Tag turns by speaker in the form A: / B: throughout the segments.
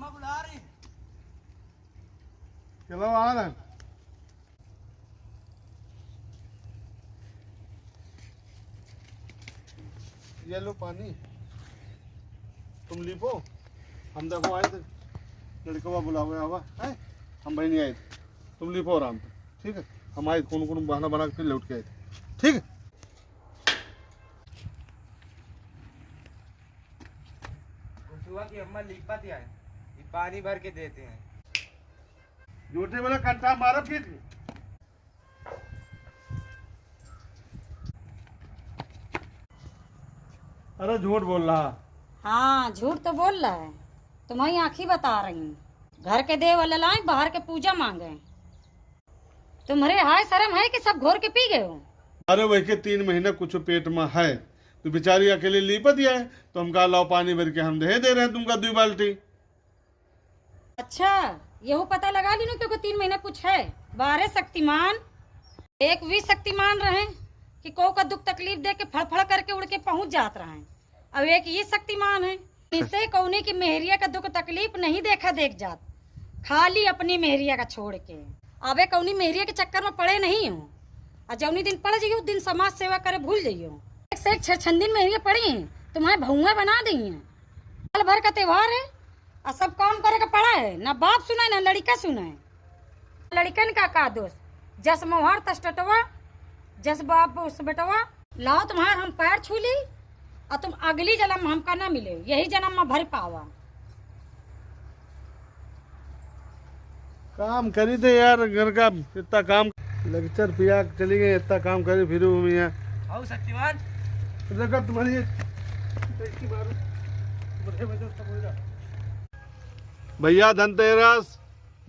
A: अम्मा बुला रही।
B: चलो आ रहे। ये लो पानी, तुम लीपो। हम देखो आए थे, लड़का बुला हुआ हवा है, हम भाई नहीं आए थे। तुम लीपो आराम से, ठीक है। हम आए कौन कौन बहाना बना के फिर लौट के आए थे, ठीक है।
A: कुछ की अम्मा लिपा दिया है, ये पानी भर के देते हैं।
B: झूठे वाला कंटा मारा फिर। अरे झूठ बोल रहा।
C: हाँ झूठ तो बोल रहा है, तुम्हारी आंखी बता रही हूँ। घर के देव लाए, बाहर के पूजा मांगे। तुम्हारे हाय शर्म है कि सब घोर के पी गए हो।
B: अरे वही के 3 महीने कुछ पेट में है, तो बेचारी अकेले लीप दिया है, तो हम कहा लाओ पानी भर के हम दे रहे हैं तुमका 2 बाल्टी।
C: अच्छा यहू पता लगा ली क्योंकि 3 महीने कुछ है। 12 शक्तिमान, एक भी शक्तिमान रहे कि को का दुख तकलीफ दे के फड़फड़ करके उड़ के पहुंच जात रहे। अब एक ये शक्तिमान है, इसे कौने की मेहरिया का दुख तकलीफ नहीं देखा देख जात, खाली अपनी मेहरिया का छोड़ के। अबे कौनी मेहरिया के चक्कर में पड़े नहीं हो, और जौनी दिन पड़ जाइयो दिन समाज सेवा करे भूल जाइयो। एक से एक छछंदिन मेहरिया पड़ी हैं, तुम्हारे भौआ बना दी हैं। साल भर का त्योहार है और सब काम करे का पड़ा है, ना बाप सुना ना लड़का सुना। लड़कन का दोष, जस मोहर तस टटवा, जस बाप उस बेटवा। लाओ तुम्हार हम पैर छू ली और तुम अगली जन्म हमका ना मिले, यही जन्म में भर पावा।
B: काम करी थे यार, घर का इतना काम, लेक्चर पिया चली गई, इतना काम करी फिर
A: आओ शक्तिमान।
B: तुम्हारी भैया धनतेरस,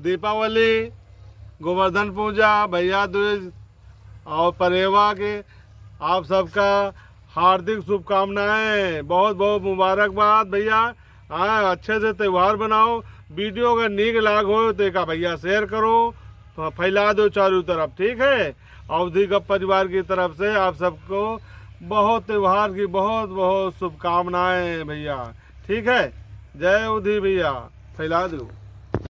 B: दीपावली, गोवर्धन पूजा, भैया दूज और परेवा के आप सबका हार्दिक शुभकामनाएं, बहुत बहुत मुबारकबाद भैया। हाँ अच्छे से त्यौहार बनाओ। वीडियो अगर नीक लाग हो तो एक भैया शेयर करो, फैला दो चारों तरफ, ठीक है। अवधि का परिवार की तरफ से आप सबको बहुत त्यौहार की बहुत बहुत शुभकामनाएं भैया, ठीक है। जय अवधि भैया, फैला दो।